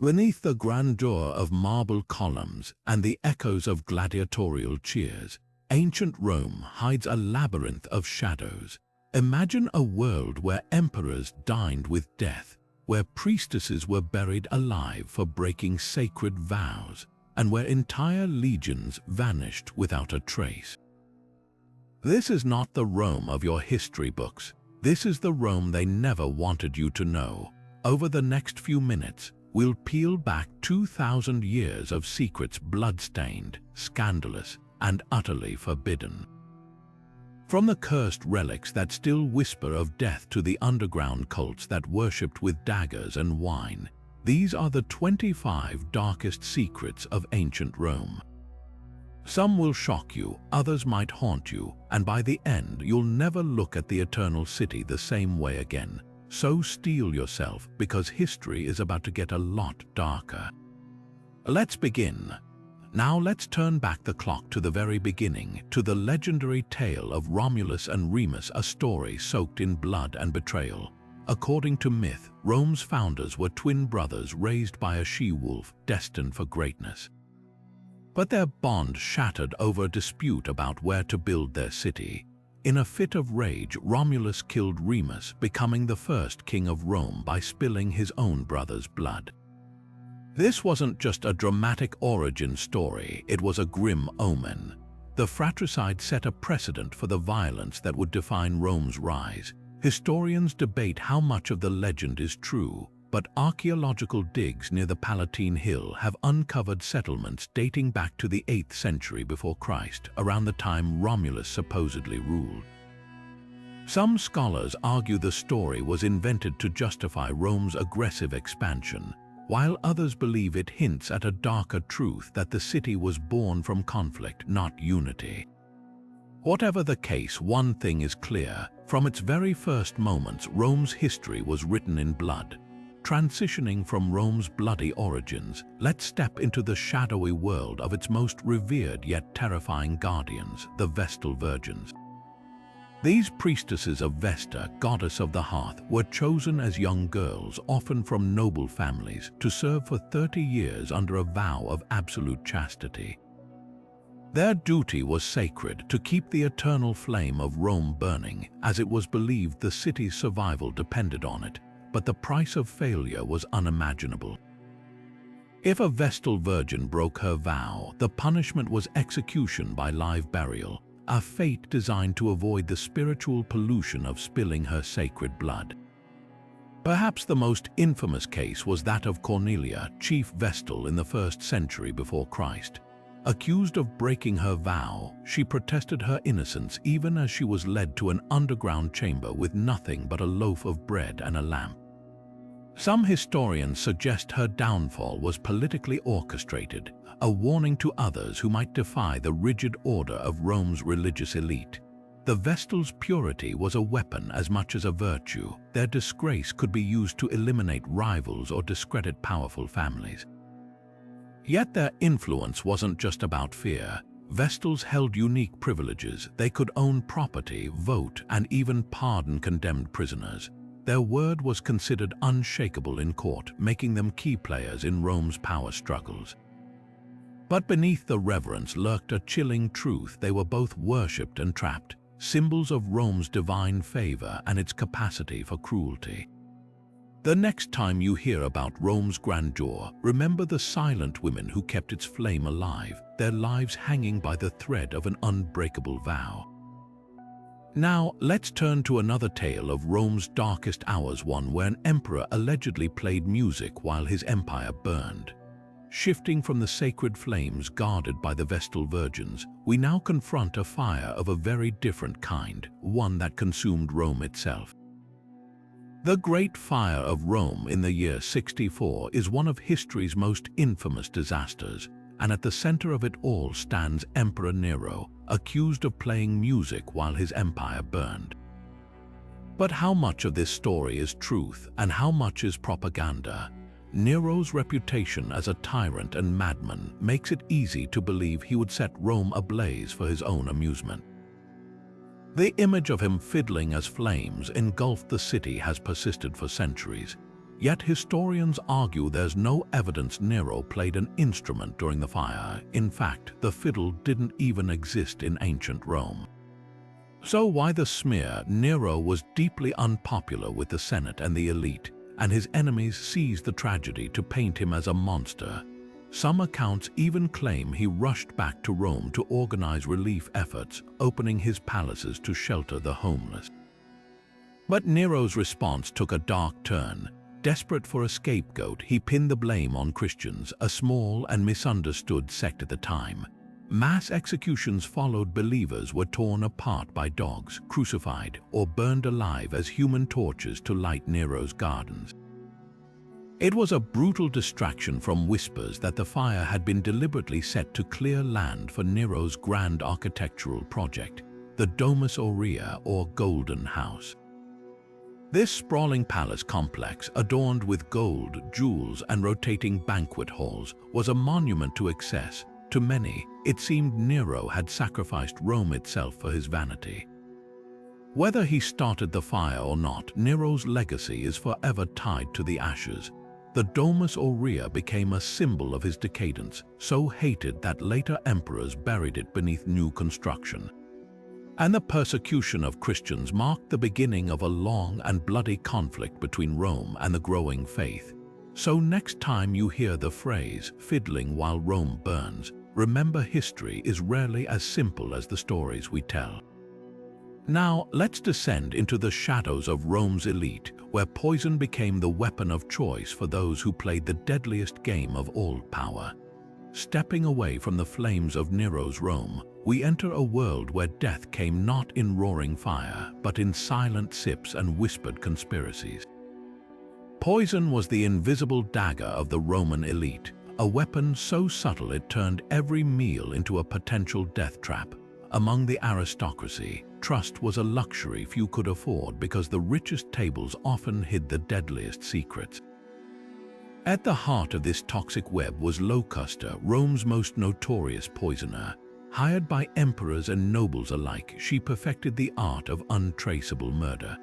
Beneath the grandeur of marble columns and the echoes of gladiatorial cheers, ancient Rome hides a labyrinth of shadows. Imagine a world where emperors dined with death, where priestesses were buried alive for breaking sacred vows, and where entire legions vanished without a trace. This is not the Rome of your history books. This is the Rome they never wanted you to know. Over the next few minutes, we'll peel back 2,000 years of secrets blood-stained, scandalous, and utterly forbidden. From the cursed relics that still whisper of death to the underground cults that worshipped with daggers and wine, these are the 25 darkest secrets of ancient Rome. Some will shock you, others might haunt you, and by the end you'll never look at the eternal city the same way again. So steel yourself, because history is about to get a lot darker. Let's begin. Now let's turn back the clock to the very beginning, to the legendary tale of Romulus and Remus, a story soaked in blood and betrayal. According to myth, Rome's founders were twin brothers raised by a she-wolf destined for greatness. But their bond shattered over a dispute about where to build their city. In a fit of rage, Romulus killed Remus, becoming the first king of Rome by spilling his own brother's blood. This wasn't just a dramatic origin story, it was a grim omen. The fratricide set a precedent for the violence that would define Rome's rise. Historians debate how much of the legend is true, but archaeological digs near the Palatine Hill have uncovered settlements dating back to the 8th century before Christ, around the time Romulus supposedly ruled. Some scholars argue the story was invented to justify Rome's aggressive expansion, while others believe it hints at a darker truth that the city was born from conflict, not unity. Whatever the case, one thing is clear. From its very first moments, Rome's history was written in blood. Transitioning from Rome's bloody origins, let's step into the shadowy world of its most revered yet terrifying guardians, the Vestal Virgins. These priestesses of Vesta, goddess of the hearth, were chosen as young girls, often from noble families, to serve for 30 years under a vow of absolute chastity. Their duty was sacred, to keep the eternal flame of Rome burning, as it was believed the city's survival depended on it. But the price of failure was unimaginable. If a Vestal Virgin broke her vow, the punishment was execution by live burial, a fate designed to avoid the spiritual pollution of spilling her sacred blood. Perhaps the most infamous case was that of Cornelia, chief Vestal in the 1st century before Christ. Accused of breaking her vow, she protested her innocence even as she was led to an underground chamber with nothing but a loaf of bread and a lamp. Some historians suggest her downfall was politically orchestrated, a warning to others who might defy the rigid order of Rome's religious elite. The Vestal's purity was a weapon as much as a virtue. Their disgrace could be used to eliminate rivals or discredit powerful families. Yet their influence wasn't just about fear. Vestals held unique privileges. They could own property, vote, and even pardon condemned prisoners. Their word was considered unshakable in court, making them key players in Rome's power struggles. But beneath the reverence lurked a chilling truth. They were both worshipped and trapped, symbols of Rome's divine favor and its capacity for cruelty. The next time you hear about Rome's grandeur, remember the silent women who kept its flame alive, their lives hanging by the thread of an unbreakable vow. Now, let's turn to another tale of Rome's darkest hours, one where an emperor allegedly played music while his empire burned. Shifting from the sacred flames guarded by the Vestal Virgins, we now confront a fire of a very different kind, one that consumed Rome itself. The Great Fire of Rome in the year 64 is one of history's most infamous disasters, and at the center of it all stands Emperor Nero, accused of playing music while his empire burned. But how much of this story is truth and how much is propaganda? Nero's reputation as a tyrant and madman makes it easy to believe he would set Rome ablaze for his own amusement. The image of him fiddling as flames engulfed the city has persisted for centuries. Yet historians argue there's no evidence Nero played an instrument during the fire. In fact, the fiddle didn't even exist in ancient Rome. So why the smear? Nero was deeply unpopular with the Senate and the elite, and his enemies seized the tragedy to paint him as a monster. Some accounts even claim he rushed back to Rome to organize relief efforts, opening his palaces to shelter the homeless. But Nero's response took a dark turn. Desperate for a scapegoat, he pinned the blame on Christians, a small and misunderstood sect at the time. Mass executions followed. Believers were torn apart by dogs, crucified, or burned alive as human torches to light Nero's gardens. It was a brutal distraction from whispers that the fire had been deliberately set to clear land for Nero's grand architectural project, the Domus Aurea, or Golden House. This sprawling palace complex, adorned with gold, jewels, and rotating banquet halls, was a monument to excess. To many, it seemed Nero had sacrificed Rome itself for his vanity. Whether he started the fire or not, Nero's legacy is forever tied to the ashes. The Domus Aurea became a symbol of his decadence, so hated that later emperors buried it beneath new construction. And the persecution of Christians marked the beginning of a long and bloody conflict between Rome and the growing faith. So next time you hear the phrase, "fiddling while Rome burns," remember history is rarely as simple as the stories we tell. Now, let's descend into the shadows of Rome's elite, where poison became the weapon of choice for those who played the deadliest game of all power. Stepping away from the flames of Nero's Rome, we enter a world where death came not in roaring fire, but in silent sips and whispered conspiracies. Poison was the invisible dagger of the Roman elite, a weapon so subtle it turned every meal into a potential death trap. Among the aristocracy, trust was a luxury few could afford because the richest tables often hid the deadliest secrets. At the heart of this toxic web was Locusta, Rome's most notorious poisoner. Hired by emperors and nobles alike, she perfected the art of untraceable murder.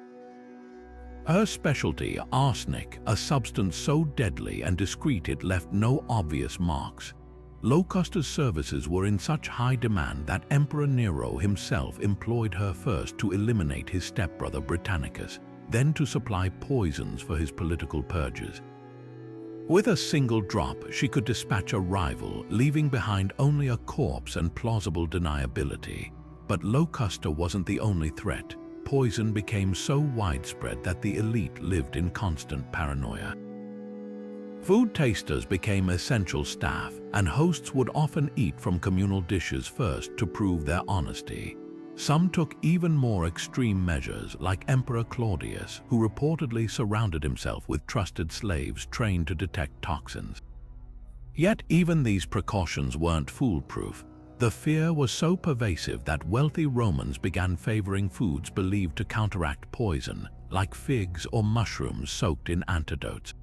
Her specialty, arsenic, a substance so deadly and discreet it left no obvious marks. Locusta's services were in such high demand that Emperor Nero himself employed her first to eliminate his stepbrother Britannicus, then to supply poisons for his political purges. With a single drop, she could dispatch a rival, leaving behind only a corpse and plausible deniability. But Locusta wasn't the only threat. Poison became so widespread that the elite lived in constant paranoia. Food tasters became essential staff, and hosts would often eat from communal dishes first to prove their honesty. Some took even more extreme measures, like Emperor Claudius, who reportedly surrounded himself with trusted slaves trained to detect toxins. Yet even these precautions weren't foolproof. The fear was so pervasive that wealthy Romans began favoring foods believed to counteract poison, like figs or mushrooms soaked in antidotes.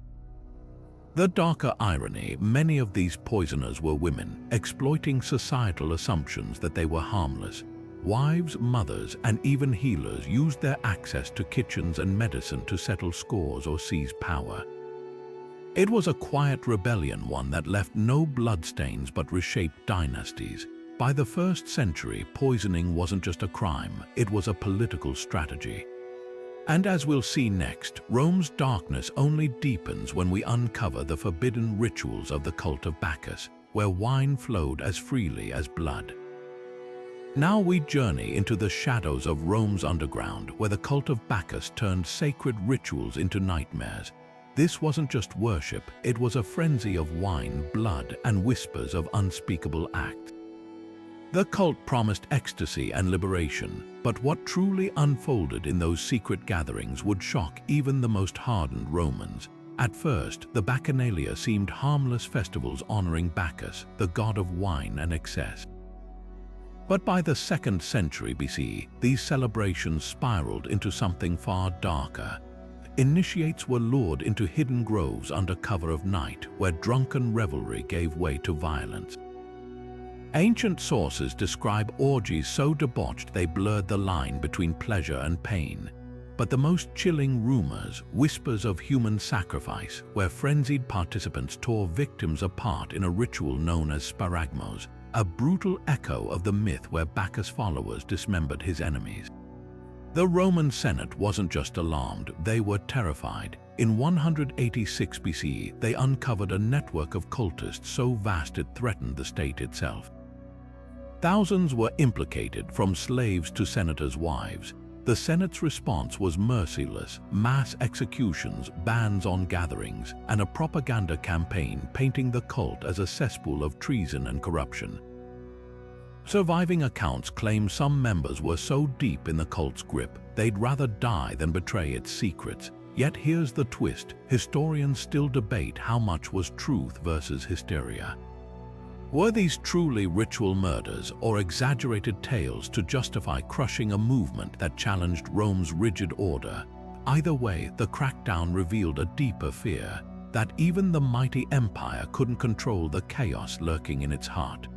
The darker irony, many of these poisoners were women, exploiting societal assumptions that they were harmless. Wives, mothers, and even healers used their access to kitchens and medicine to settle scores or seize power. It was a quiet rebellion, one that left no bloodstains but reshaped dynasties. By the 1st century, poisoning wasn't just a crime, it was a political strategy. And as we'll see next, Rome's darkness only deepens when we uncover the forbidden rituals of the cult of Bacchus, where wine flowed as freely as blood. Now we journey into the shadows of Rome's underground, where the cult of Bacchus turned sacred rituals into nightmares. This wasn't just worship, it was a frenzy of wine, blood, and whispers of unspeakable acts. The cult promised ecstasy and liberation, but what truly unfolded in those secret gatherings would shock even the most hardened Romans. At first, the Bacchanalia seemed harmless festivals honoring Bacchus, the god of wine and excess. But by the 2nd century BC, these celebrations spiraled into something far darker. Initiates were lured into hidden groves under cover of night, where drunken revelry gave way to violence. Ancient sources describe orgies so debauched they blurred the line between pleasure and pain. But the most chilling rumors, whispers of human sacrifice, where frenzied participants tore victims apart in a ritual known as sparagmos, a brutal echo of the myth where Bacchus followers dismembered his enemies. The Roman Senate wasn't just alarmed, they were terrified. In 186 BCE, they uncovered a network of cultists so vast it threatened the state itself. Thousands were implicated, from slaves to senators' wives. The Senate's response was merciless: mass executions, bans on gatherings, and a propaganda campaign painting the cult as a cesspool of treason and corruption. Surviving accounts claim some members were so deep in the cult's grip, they'd rather die than betray its secrets. Yet here's the twist: historians still debate how much was truth versus hysteria. Were these truly ritual murders or exaggerated tales to justify crushing a movement that challenged Rome's rigid order? Either way, the crackdown revealed a deeper fear, that even the mighty empire couldn't control the chaos lurking in its heart.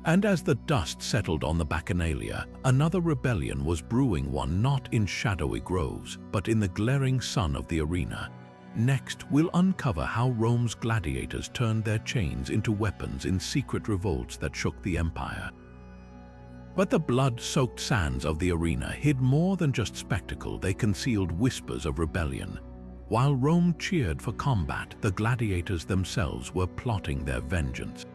And as the dust settled on the Bacchanalia, another rebellion was brewing, one not in shadowy groves, but in the glaring sun of the arena. Next, we'll uncover how Rome's gladiators turned their chains into weapons in secret revolts that shook the empire. But the blood-soaked sands of the arena hid more than just spectacle, they concealed whispers of rebellion. While Rome cheered for combat, the gladiators themselves were plotting their vengeance.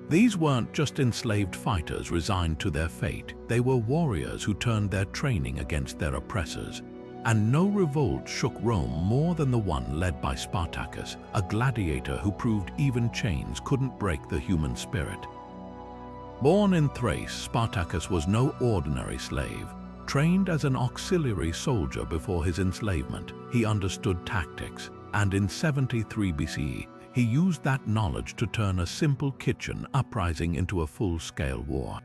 These weren't just enslaved fighters resigned to their fate, they were warriors who turned their training against their oppressors. And no revolt shook Rome more than the one led by Spartacus, a gladiator who proved even chains couldn't break the human spirit. Born in Thrace, Spartacus was no ordinary slave. Trained as an auxiliary soldier before his enslavement, he understood tactics, and in 73 BCE, he used that knowledge to turn a simple kitchen uprising into a full-scale war.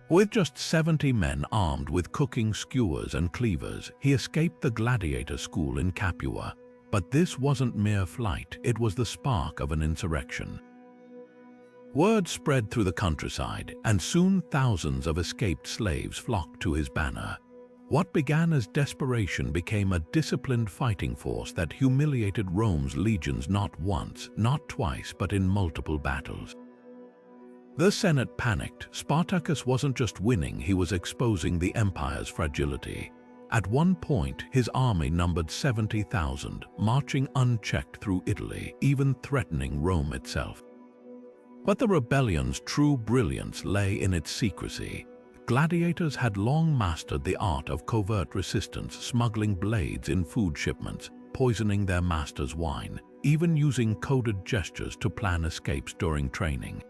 With just 70 men armed with cooking skewers and cleavers, he escaped the gladiator school in Capua. But this wasn't mere flight, it was the spark of an insurrection. Word spread through the countryside, and soon thousands of escaped slaves flocked to his banner. What began as desperation became a disciplined fighting force that humiliated Rome's legions not once, not twice, but in multiple battles. The Senate panicked. Spartacus wasn't just winning, he was exposing the empire's fragility. At one point, his army numbered 70,000, marching unchecked through Italy, even threatening Rome itself. But the rebellion's true brilliance lay in its secrecy. Gladiators had long mastered the art of covert resistance, smuggling blades in food shipments, poisoning their master's wine, even using coded gestures to plan escapes during training.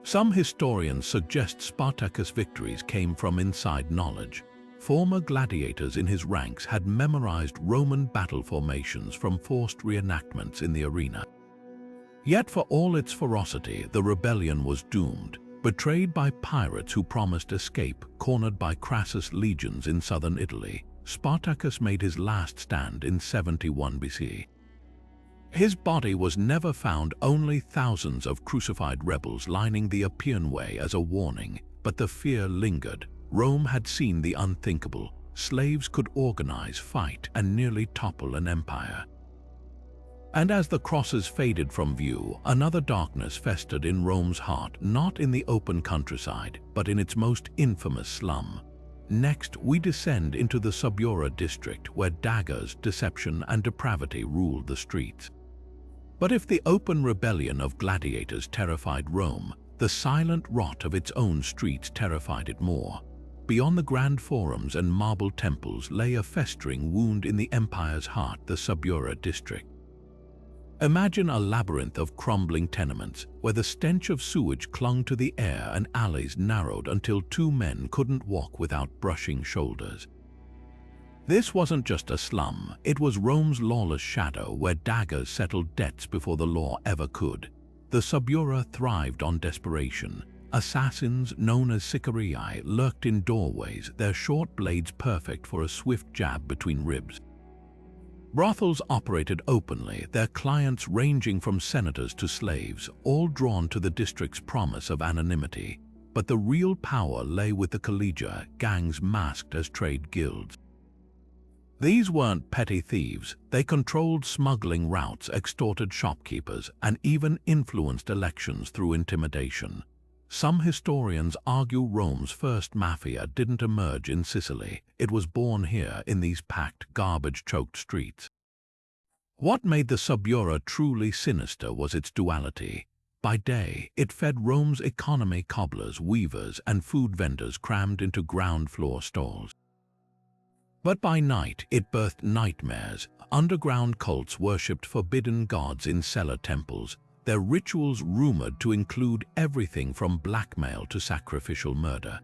Some historians suggest Spartacus' victories came from inside knowledge. Former gladiators in his ranks had memorized Roman battle formations from forced reenactments in the arena. Yet for all its ferocity, the rebellion was doomed. Betrayed by pirates who promised escape, cornered by Crassus' legions in southern Italy, Spartacus made his last stand in 71 BC. His body was never found, only thousands of crucified rebels lining the Appian Way as a warning, but the fear lingered. Rome had seen the unthinkable. Slaves could organize, fight, and nearly topple an empire. And as the crosses faded from view, another darkness festered in Rome's heart, not in the open countryside, but in its most infamous slum. Next, we descend into the Subura district, where daggers, deception, and depravity ruled the streets. But if the open rebellion of gladiators terrified Rome, the silent rot of its own streets terrified it more. Beyond the grand forums and marble temples lay a festering wound in the empire's heart, the Subura district. Imagine a labyrinth of crumbling tenements, where the stench of sewage clung to the air and alleys narrowed until two men couldn't walk without brushing shoulders. This wasn't just a slum, it was Rome's lawless shadow, where daggers settled debts before the law ever could. The Subura thrived on desperation. Assassins, known as sicarii, lurked in doorways, their short blades perfect for a swift jab between ribs. Brothels operated openly, their clients ranging from senators to slaves, all drawn to the district's promise of anonymity. But the real power lay with the collegia, gangs masked as trade guilds. These weren't petty thieves. They controlled smuggling routes, extorted shopkeepers, and even influenced elections through intimidation. Some historians argue Rome's first mafia didn't emerge in Sicily. It was born here in these packed, garbage-choked streets. What made the Subura truly sinister was its duality. By day, it fed Rome's economy: cobblers, weavers, and food vendors crammed into ground-floor stalls. But by night, it birthed nightmares. Underground cults worshipped forbidden gods in cellar temples, their rituals rumored to include everything from blackmail to sacrificial murder.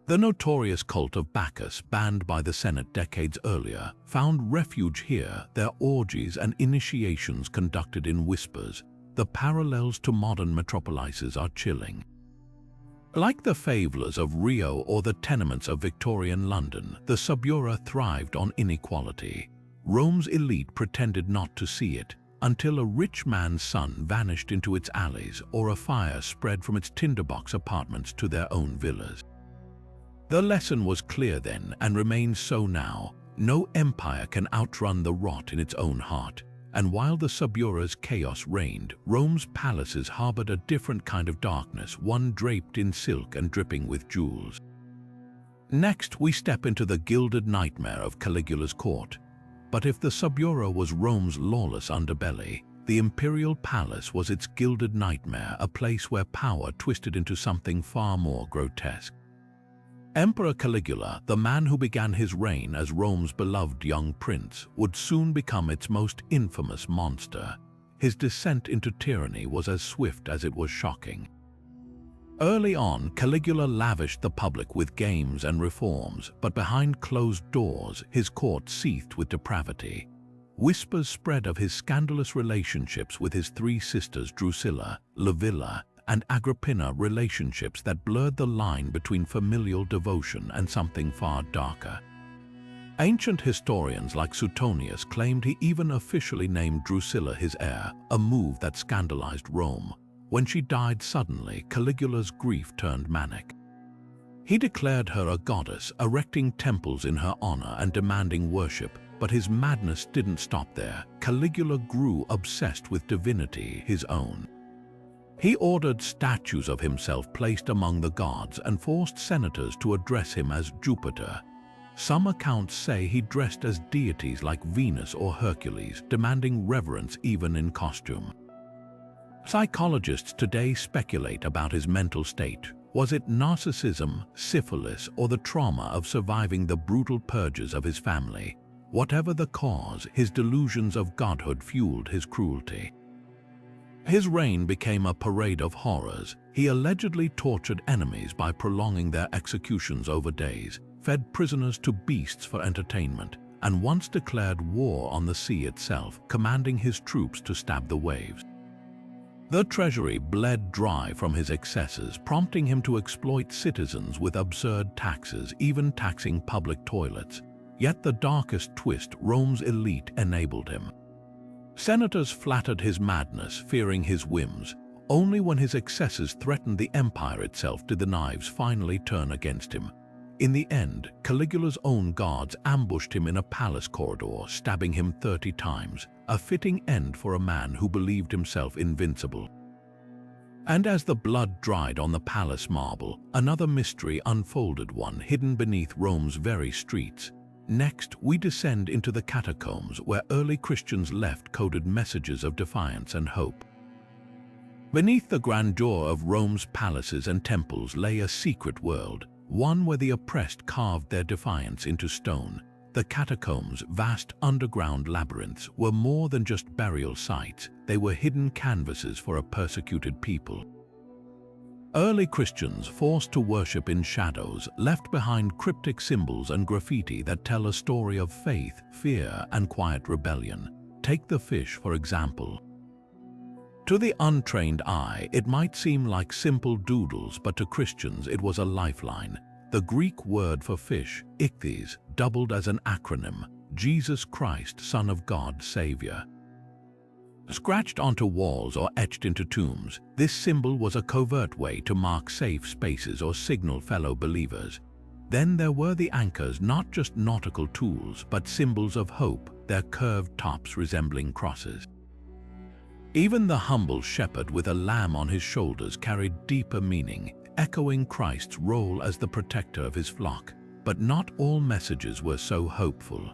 The notorious cult of Bacchus, banned by the Senate decades earlier, found refuge here, their orgies and initiations conducted in whispers. The parallels to modern metropolises are chilling. Like the favelures of Rio or the tenements of Victorian London, the Subura thrived on inequality. Rome's elite pretended not to see it, until a rich man's son vanished into its alleys or a fire spread from its tinderbox apartments to their own villas. The lesson was clear then and remains so now. No empire can outrun the rot in its own heart. And while the Subura's chaos reigned, Rome's palaces harbored a different kind of darkness, one draped in silk and dripping with jewels. Next, we step into the gilded nightmare of Caligula's court. But if the Subura was Rome's lawless underbelly, the imperial palace was its gilded nightmare, a place where power twisted into something far more grotesque. Emperor Caligula, the man who began his reign as Rome's beloved young prince, would soon become its most infamous monster. His descent into tyranny was as swift as it was shocking. Early on, Caligula lavished the public with games and reforms, but behind closed doors, his court seethed with depravity. Whispers spread of his scandalous relationships with his three sisters Drusilla, Livilla, and Agrippina, relationships that blurred the line between familial devotion and something far darker. Ancient historians like Suetonius claimed he even officially named Drusilla his heir, a move that scandalized Rome. When she died suddenly, Caligula's grief turned manic. He declared her a goddess, erecting temples in her honor and demanding worship, but his madness didn't stop there. Caligula grew obsessed with divinity, his own. He ordered statues of himself placed among the gods and forced senators to address him as Jupiter. Some accounts say he dressed as deities like Venus or Hercules, demanding reverence even in costume. Psychologists today speculate about his mental state. Was it narcissism, syphilis, or the trauma of surviving the brutal purges of his family? Whatever the cause, his delusions of godhood fueled his cruelty. His reign became a parade of horrors. He allegedly tortured enemies by prolonging their executions over days, fed prisoners to beasts for entertainment, and once declared war on the sea itself, commanding his troops to stab the waves. The treasury bled dry from his excesses, prompting him to exploit citizens with absurd taxes, even taxing public toilets. Yet the darkest twist, Rome's elite enabled him. Senators flattered his madness, fearing his whims. Only when his excesses threatened the empire itself did the knives finally turn against him. In the end, Caligula's own guards ambushed him in a palace corridor, stabbing him 30 times, a fitting end for a man who believed himself invincible. And as the blood dried on the palace marble, another mystery unfolded, one hidden beneath Rome's very streets. Next, we descend into the catacombs where early Christians left coded messages of defiance and hope. Beneath the grandeur of Rome's palaces and temples lay a secret world, one where the oppressed carved their defiance into stone. The catacombs, vast underground labyrinths, were more than just burial sites. They were hidden canvases for a persecuted people. Early Christians, forced to worship in shadows, left behind cryptic symbols and graffiti that tell a story of faith, fear, and quiet rebellion. Take the fish, for example. To the untrained eye, it might seem like simple doodles, but to Christians it was a lifeline. The Greek word for fish, ichthys, doubled as an acronym: Jesus Christ, Son of God, Savior. Scratched onto walls or etched into tombs, this symbol was a covert way to mark safe spaces or signal fellow believers. Then there were the anchors, not just nautical tools, but symbols of hope, their curved tops resembling crosses. Even the humble shepherd with a lamb on his shoulders carried deeper meaning, echoing Christ's role as the protector of his flock. But not all messages were so hopeful.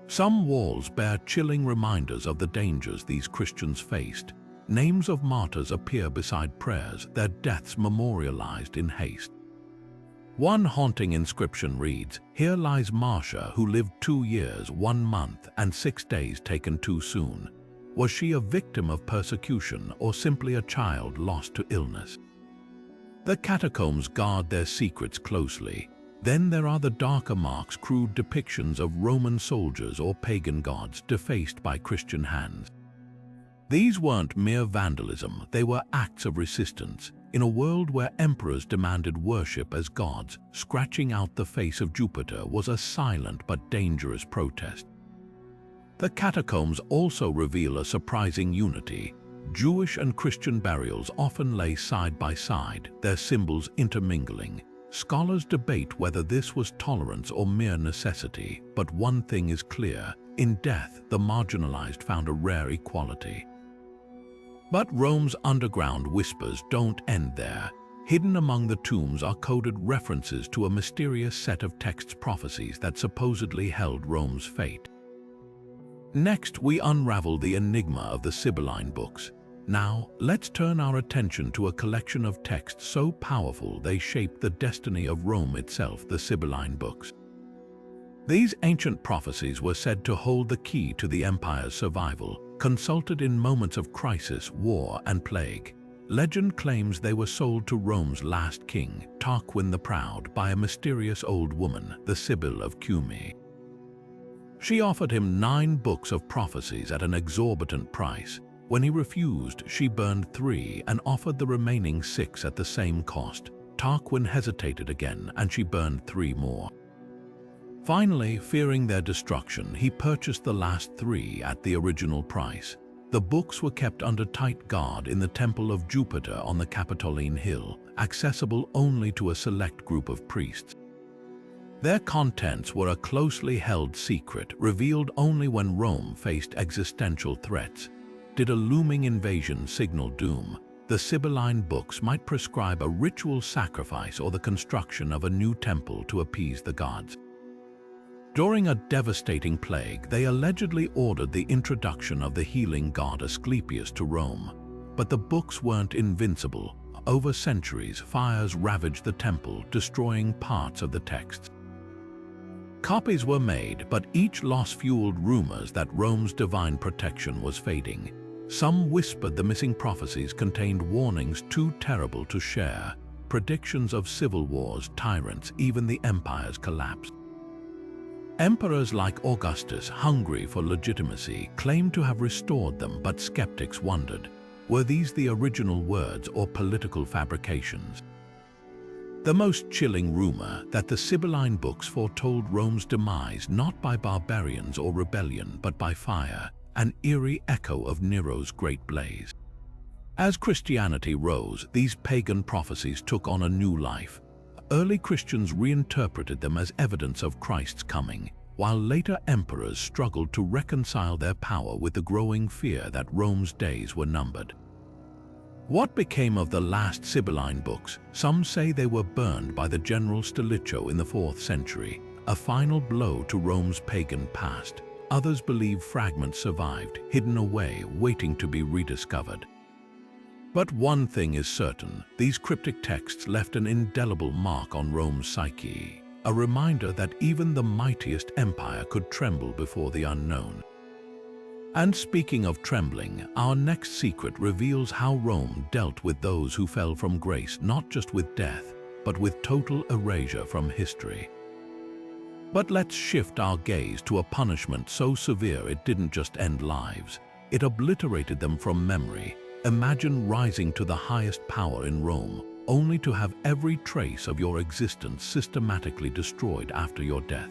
Some walls bear chilling reminders of the dangers these Christians faced. Names of martyrs appear beside prayers, their deaths memorialized in haste. One haunting inscription reads, "Here lies Marcia, who lived 2 years, 1 month, and 6 days taken too soon." Was she a victim of persecution or simply a child lost to illness? The catacombs guard their secrets closely. Then there are the darker marks, crude depictions of Roman soldiers or pagan gods defaced by Christian hands. These weren't mere vandalism, they were acts of resistance. In a world where emperors demanded worship as gods, scratching out the face of Jupiter was a silent but dangerous protest. The catacombs also reveal a surprising unity. Jewish and Christian burials often lay side by side, their symbols intermingling. Scholars debate whether this was tolerance or mere necessity, but one thing is clear: in death, the marginalized found a rare equality. But Rome's underground whispers don't end there. Hidden among the tombs are coded references to a mysterious set of text prophecies that supposedly held Rome's fate. Next, we unravel the enigma of the Sibylline books. Now, let's turn our attention to a collection of texts so powerful they shaped the destiny of Rome itself, the Sibylline books. These ancient prophecies were said to hold the key to the empire's survival, consulted in moments of crisis, war, and plague. Legend claims they were sold to Rome's last king, Tarquin the Proud, by a mysterious old woman, the Sibyl of Cumae. She offered him 9 books of prophecies at an exorbitant price. When he refused, she burned 3 and offered the remaining 6 at the same cost. Tarquin hesitated again, and she burned 3 more. Finally, fearing their destruction, he purchased the last 3 at the original price. The books were kept under tight guard in the Temple of Jupiter on the Capitoline Hill, accessible only to a select group of priests. Their contents were a closely held secret, revealed only when Rome faced existential threats. Did a looming invasion signal doom? The Sibylline books might prescribe a ritual sacrifice or the construction of a new temple to appease the gods. During a devastating plague, they allegedly ordered the introduction of the healing god Asclepius to Rome. But the books weren't invincible. Over centuries, fires ravaged the temple, destroying parts of the texts. Copies were made, but each loss fueled rumors that Rome's divine protection was fading. Some whispered the missing prophecies contained warnings too terrible to share, predictions of civil wars, tyrants, even the empire's collapse. Emperors like Augustus, hungry for legitimacy, claimed to have restored them, but skeptics wondered, were these the original words or political fabrications? The most chilling rumor that the Sibylline books foretold Rome's demise not by barbarians or rebellion, but by fire, an eerie echo of Nero's great blaze. As Christianity rose, these pagan prophecies took on a new life. Early Christians reinterpreted them as evidence of Christ's coming, while later emperors struggled to reconcile their power with the growing fear that Rome's days were numbered. What became of the last Sibylline books? Some say they were burned by the general Stilicho in the 4th century, a final blow to Rome's pagan past. Others believe fragments survived, hidden away, waiting to be rediscovered. But one thing is certain: these cryptic texts left an indelible mark on Rome's psyche, a reminder that even the mightiest empire could tremble before the unknown. And speaking of trembling, our next secret reveals how Rome dealt with those who fell from grace, not just with death, but with total erasure from history. But let's shift our gaze to a punishment so severe it didn't just end lives, it obliterated them from memory. Imagine rising to the highest power in Rome, only to have every trace of your existence systematically destroyed after your death.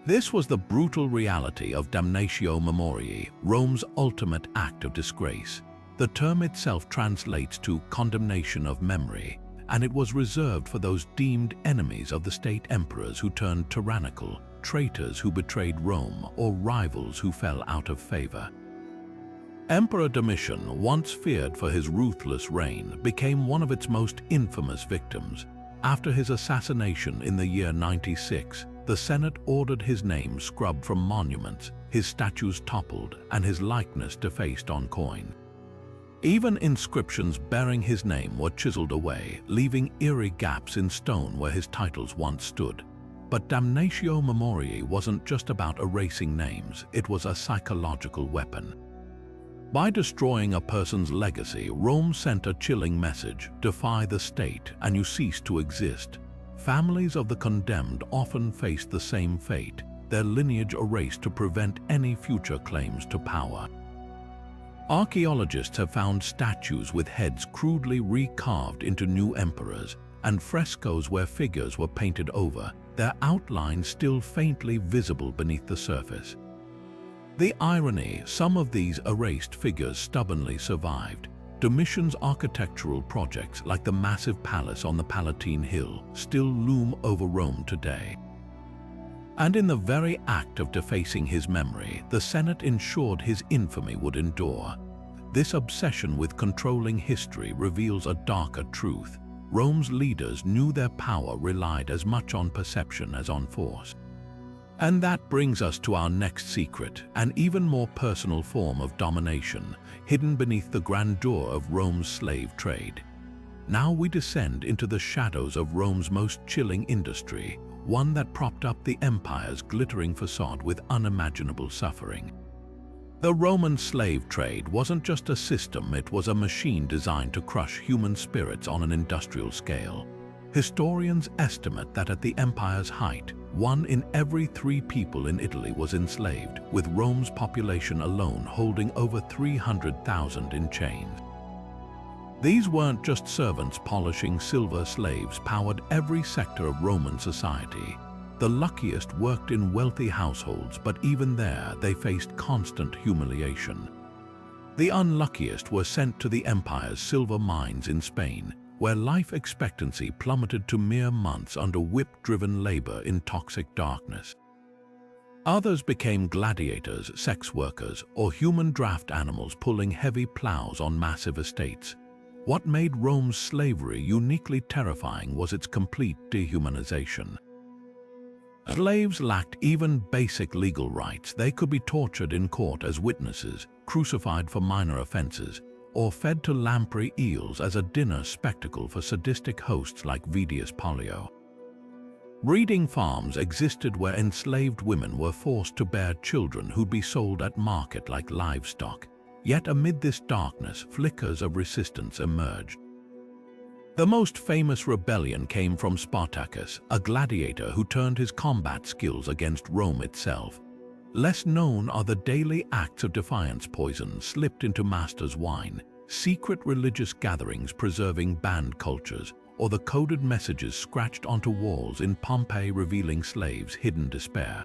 This was the brutal reality of damnatio memoriae, Rome's ultimate act of disgrace. The term itself translates to condemnation of memory, and it was reserved for those deemed enemies of the state, emperors who turned tyrannical, traitors who betrayed Rome, or rivals who fell out of favor. Emperor Domitian, once feared for his ruthless reign, became one of its most infamous victims. After his assassination in the year 96, the Senate ordered his name scrubbed from monuments, his statues toppled, and his likeness defaced on coin. Even inscriptions bearing his name were chiseled away, leaving eerie gaps in stone where his titles once stood. But damnatio memoriae wasn't just about erasing names, it was a psychological weapon. By destroying a person's legacy, Rome sent a chilling message: defy the state and you cease to exist. Families of the condemned often faced the same fate, their lineage erased to prevent any future claims to power. Archaeologists have found statues with heads crudely recarved into new emperors, and frescoes where figures were painted over, their outlines still faintly visible beneath the surface. The irony: some of these erased figures stubbornly survived. Domitian's architectural projects, like the massive palace on the Palatine Hill, still loom over Rome today. And in the very act of defacing his memory, the Senate ensured his infamy would endure. This obsession with controlling history reveals a darker truth. Rome's leaders knew their power relied as much on perception as on force. And that brings us to our next secret, an even more personal form of domination, hidden beneath the grandeur of Rome's slave trade. Now we descend into the shadows of Rome's most chilling industry, one that propped up the empire's glittering facade with unimaginable suffering. The Roman slave trade wasn't just a system, it was a machine designed to crush human spirits on an industrial scale. Historians estimate that at the empire's height, 1 in every 3 people in Italy was enslaved, with Rome's population alone holding over 300,000 in chains. These weren't just servants polishing silver; slaves powered every sector of Roman society. The luckiest worked in wealthy households, but even there they faced constant humiliation. The unluckiest were sent to the empire's silver mines in Spain, where life expectancy plummeted to mere months under whip-driven labor in toxic darkness. Others became gladiators, sex workers, or human draft animals pulling heavy plows on massive estates. What made Rome's slavery uniquely terrifying was its complete dehumanization. Slaves lacked even basic legal rights. They could be tortured in court as witnesses, crucified for minor offenses, or fed to lamprey eels as a dinner spectacle for sadistic hosts like Vedius Pollio. Breeding farms existed where enslaved women were forced to bear children who'd be sold at market like livestock. Yet amid this darkness, flickers of resistance emerged. The most famous rebellion came from Spartacus, a gladiator who turned his combat skills against Rome itself. Less known are the daily acts of defiance: poison slipped into masters' wine, secret religious gatherings preserving banned cultures, or the coded messages scratched onto walls in Pompeii revealing slaves' hidden despair.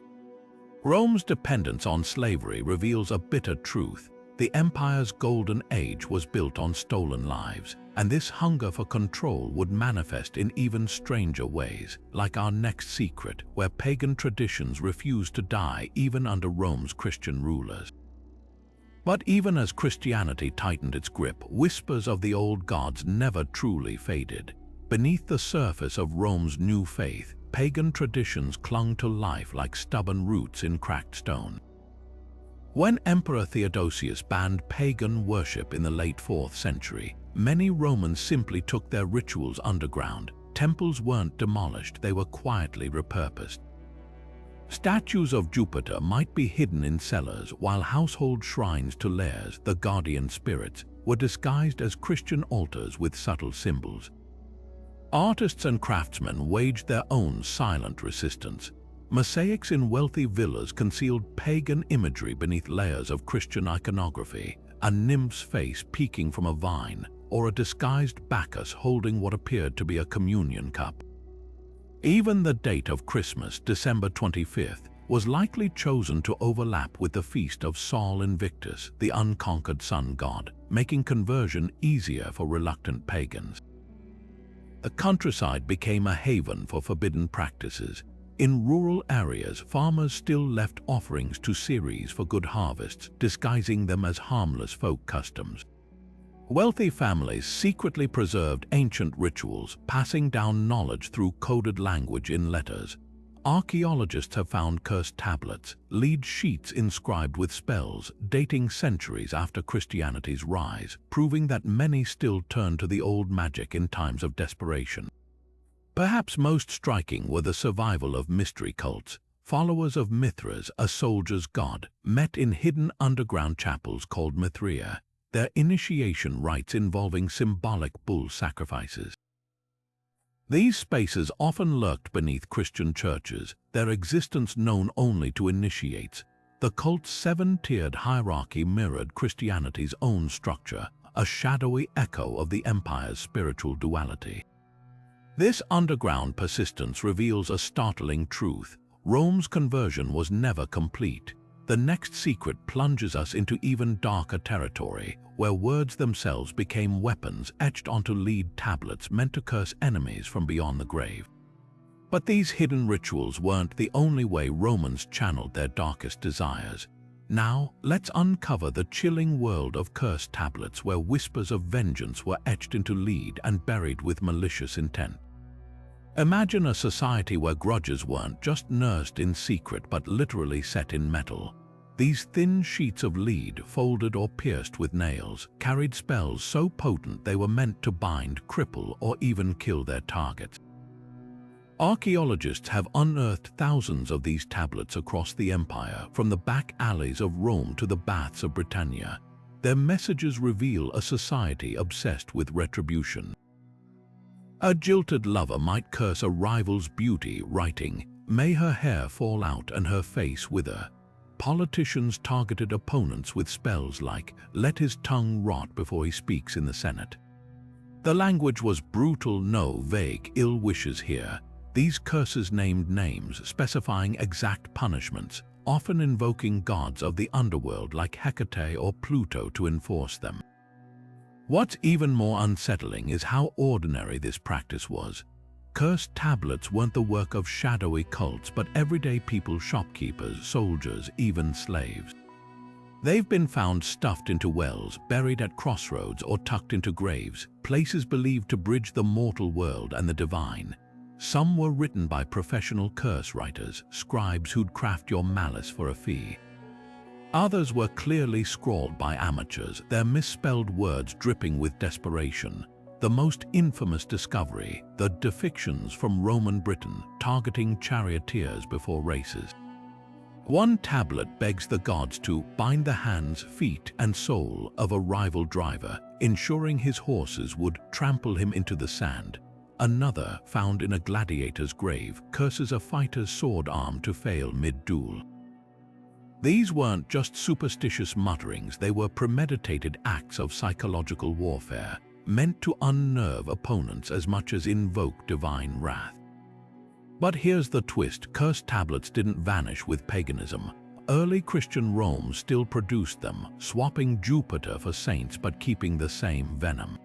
Rome's dependence on slavery reveals a bitter truth. The empire's golden age was built on stolen lives, and this hunger for control would manifest in even stranger ways, like our next secret, where pagan traditions refused to die even under Rome's Christian rulers. But even as Christianity tightened its grip, whispers of the old gods never truly faded. Beneath the surface of Rome's new faith, pagan traditions clung to life like stubborn roots in cracked stone. When Emperor Theodosius banned pagan worship in the late 4th century, many Romans simply took their rituals underground. Temples weren't demolished, they were quietly repurposed. Statues of Jupiter might be hidden in cellars, while household shrines to Lares, the guardian spirits, were disguised as Christian altars with subtle symbols. Artists and craftsmen waged their own silent resistance. Mosaics in wealthy villas concealed pagan imagery beneath layers of Christian iconography, a nymph's face peeking from a vine, or a disguised Bacchus holding what appeared to be a communion cup. Even the date of Christmas, December 25th, was likely chosen to overlap with the feast of Sol Invictus, the unconquered sun god, making conversion easier for reluctant pagans. The countryside became a haven for forbidden practices. In rural areas, farmers still left offerings to Ceres for good harvests, disguising them as harmless folk customs. Wealthy families secretly preserved ancient rituals, passing down knowledge through coded language in letters. Archaeologists have found cursed tablets, lead sheets inscribed with spells, dating centuries after Christianity's rise, proving that many still turn to the old magic in times of desperation. Perhaps most striking were the survival of mystery cults. Followers of Mithras, a soldier's god, met in hidden underground chapels called Mithraea, their initiation rites involving symbolic bull sacrifices. These spaces often lurked beneath Christian churches, their existence known only to initiates. The cult's seven-tiered hierarchy mirrored Christianity's own structure, a shadowy echo of the empire's spiritual duality. This underground persistence reveals a startling truth. Rome's conversion was never complete. The next secret plunges us into even darker territory, where words themselves became weapons etched onto lead tablets meant to curse enemies from beyond the grave. But these hidden rituals weren't the only way Romans channeled their darkest desires. Now, let's uncover the chilling world of cursed tablets where whispers of vengeance were etched into lead and buried with malicious intent. Imagine a society where grudges weren't just nursed in secret but literally set in metal. These thin sheets of lead, folded or pierced with nails, carried spells so potent they were meant to bind, cripple, or even kill their targets. Archaeologists have unearthed thousands of these tablets across the empire, from the back alleys of Rome to the baths of Britannia. Their messages reveal a society obsessed with retribution. A jilted lover might curse a rival's beauty, writing, "May her hair fall out and her face wither." Politicians targeted opponents with spells like, "Let his tongue rot before he speaks in the Senate." The language was brutal, no vague ill wishes here. These curses named names, specifying exact punishments, often invoking gods of the underworld like Hecate or Pluto to enforce them. What's even more unsettling is how ordinary this practice was. Cursed tablets weren't the work of shadowy cults, but everyday people, shopkeepers, soldiers, even slaves. They've been found stuffed into wells, buried at crossroads, or tucked into graves, places believed to bridge the mortal world and the divine. Some were written by professional curse writers, scribes who'd craft your malice for a fee. Others were clearly scrawled by amateurs, their misspelled words dripping with desperation. The most infamous discovery, the depictions from Roman Britain targeting charioteers before races. One tablet begs the gods to bind the hands, feet, and soul of a rival driver, ensuring his horses would trample him into the sand. Another, found in a gladiator's grave, curses a fighter's sword arm to fail mid-duel. These weren't just superstitious mutterings, they were premeditated acts of psychological warfare, meant to unnerve opponents as much as invoke divine wrath. But here's the twist: cursed tablets didn't vanish with paganism. Early Christian Rome still produced them, swapping Jupiter for saints but keeping the same venom.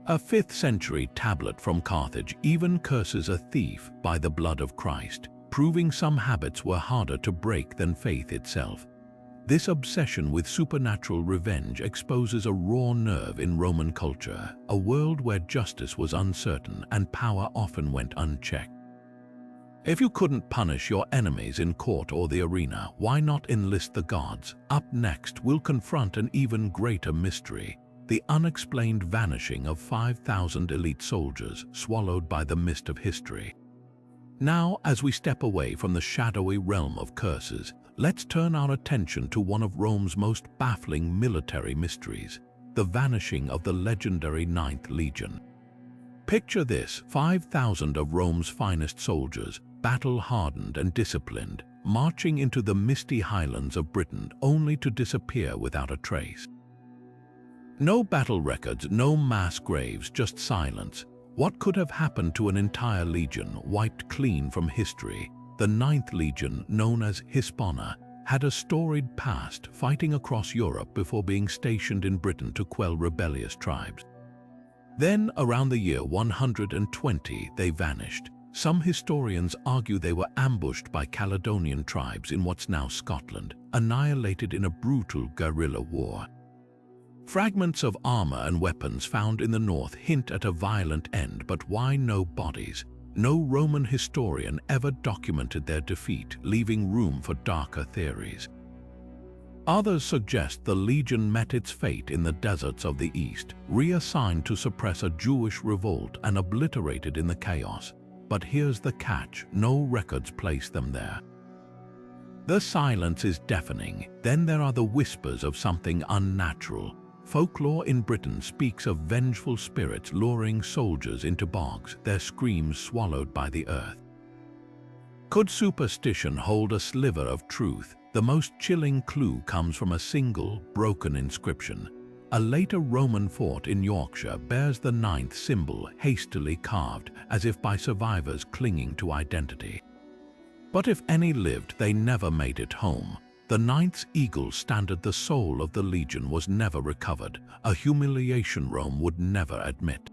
A 5th century tablet from Carthage even curses a thief by the blood of Christ, proving some habits were harder to break than faith itself. This obsession with supernatural revenge exposes a raw nerve in Roman culture, a world where justice was uncertain and power often went unchecked. If you couldn't punish your enemies in court or the arena, why not enlist the gods? Up next, we'll confront an even greater mystery: the unexplained vanishing of 5,000 elite soldiers swallowed by the mist of history. Now, as we step away from the shadowy realm of curses, let's turn our attention to one of Rome's most baffling military mysteries: the vanishing of the legendary 9th Legion. Picture this: 5,000 of Rome's finest soldiers, battle-hardened and disciplined, marching into the misty highlands of Britain only to disappear without a trace. No battle records, no mass graves, just silence. What could have happened to an entire legion wiped clean from history? The 9th Legion, known as Hispana, had a storied past, fighting across Europe before being stationed in Britain to quell rebellious tribes. Then, around the year 120, they vanished. Some historians argue they were ambushed by Caledonian tribes in what's now Scotland, annihilated in a brutal guerrilla war. Fragments of armor and weapons found in the north hint at a violent end, but why no bodies? No Roman historian ever documented their defeat, leaving room for darker theories. Others suggest the legion met its fate in the deserts of the east, reassigned to suppress a Jewish revolt and obliterated in the chaos. But here's the catch: no records place them there. The silence is deafening. Then there are the whispers of something unnatural. Folklore in Britain speaks of vengeful spirits luring soldiers into bogs, their screams swallowed by the earth. Could superstition hold a sliver of truth? The most chilling clue comes from a single, broken inscription. A later Roman fort in Yorkshire bears the ninth symbol hastily carved, as if by survivors clinging to identity. But if any lived, they never made it home. The ninth eagle standard, the soul of the legion, was never recovered, a humiliation Rome would never admit.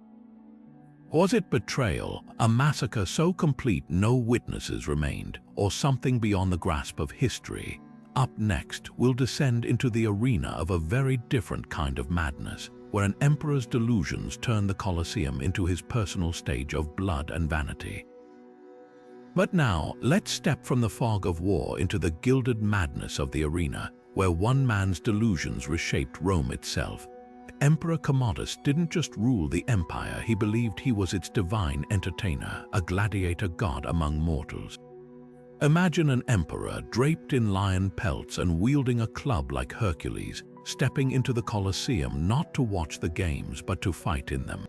Was it betrayal, a massacre so complete no witnesses remained, or something beyond the grasp of history? Up next, we'll descend into the arena of a very different kind of madness, where an emperor's delusions turn the Colosseum into his personal stage of blood and vanity. But now, let's step from the fog of war into the gilded madness of the arena, where one man's delusions reshaped Rome itself. Emperor Commodus didn't just rule the empire, he believed he was its divine entertainer, a gladiator god among mortals. Imagine an emperor draped in lion pelts and wielding a club like Hercules, stepping into the Colosseum not to watch the games but to fight in them.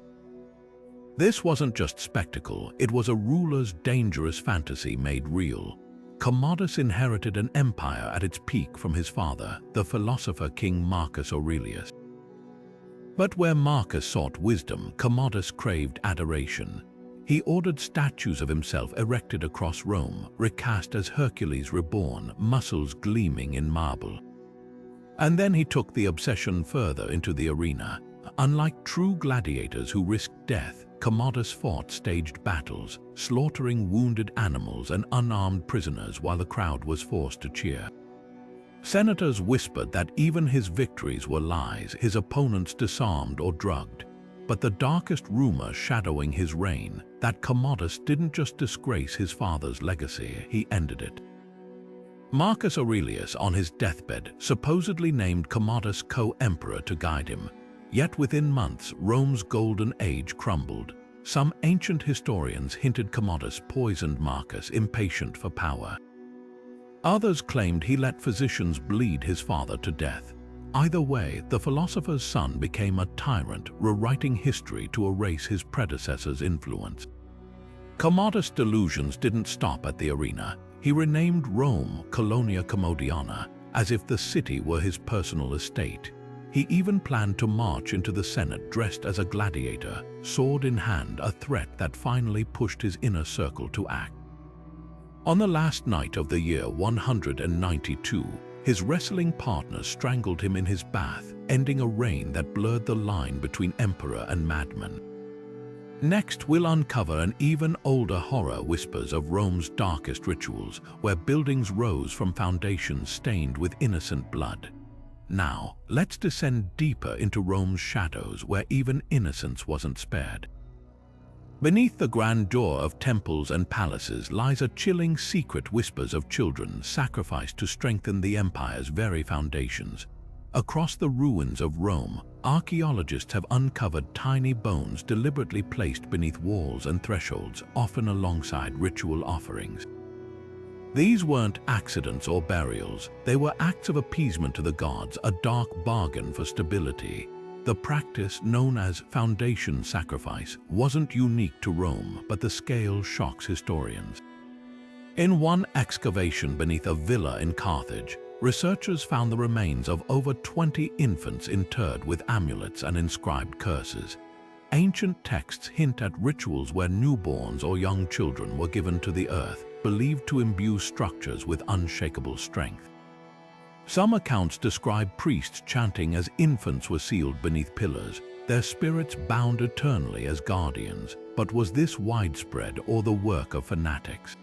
This wasn't just spectacle, it was a ruler's dangerous fantasy made real. Commodus inherited an empire at its peak from his father, the philosopher King Marcus Aurelius. But where Marcus sought wisdom, Commodus craved adoration. He ordered statues of himself erected across Rome, recast as Hercules reborn, muscles gleaming in marble. And then he took the obsession further into the arena. Unlike true gladiators who risked death, Commodus fought staged battles, slaughtering wounded animals and unarmed prisoners while the crowd was forced to cheer. Senators whispered that even his victories were lies, his opponents disarmed or drugged. But the darkest rumor shadowing his reign, that Commodus didn't just disgrace his father's legacy, he ended it. Marcus Aurelius, on his deathbed, supposedly named Commodus co-emperor to guide him. Yet within months, Rome's golden age crumbled. Some ancient historians hinted Commodus poisoned Marcus, impatient for power. Others claimed he let physicians bleed his father to death. Either way, the philosopher's son became a tyrant, rewriting history to erase his predecessor's influence. Commodus' delusions didn't stop at the arena. He renamed Rome Colonia Commodiana, as if the city were his personal estate. He even planned to march into the Senate dressed as a gladiator, sword in hand, a threat that finally pushed his inner circle to act. On the last night of the year 192, his wrestling partner strangled him in his bath, ending a reign that blurred the line between emperor and madman. Next, we'll uncover an even older horror whispers of Rome's darkest rituals, where buildings rose from foundations stained with innocent blood. Now, let's descend deeper into Rome's shadows, where even innocence wasn't spared. Beneath the grandeur of temples and palaces lies a chilling secret, whispers of children sacrificed to strengthen the empire's very foundations. Across the ruins of Rome, archaeologists have uncovered tiny bones deliberately placed beneath walls and thresholds, often alongside ritual offerings. These weren't accidents or burials, they were acts of appeasement to the gods, a dark bargain for stability. The practice, known as foundation sacrifice, wasn't unique to Rome, but the scale shocks historians. In one excavation beneath a villa in Carthage, researchers found the remains of over 20 infants interred with amulets and inscribed curses. Ancient texts hint at rituals where newborns or young children were given to the earth, believed to imbue structures with unshakable strength. Some accounts describe priests chanting as infants were sealed beneath pillars, their spirits bound eternally as guardians. But was this widespread or the work of fanatics?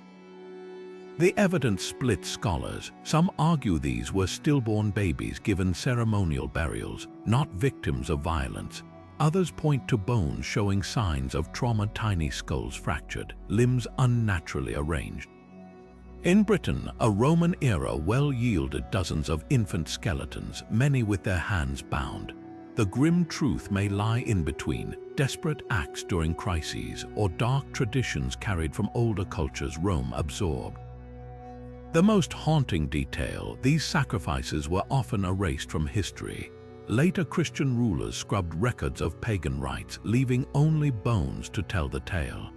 The evidence splits scholars. Some argue these were stillborn babies given ceremonial burials, not victims of violence. Others point to bones showing signs of trauma, tiny skulls fractured, limbs unnaturally arranged. In Britain, a Roman era well yielded dozens of infant skeletons, many with their hands bound. The grim truth may lie in between, desperate acts during crises or dark traditions carried from older cultures Rome absorbed. The most haunting detail, these sacrifices were often erased from history. Later Christian rulers scrubbed records of pagan rites, leaving only bones to tell the tale.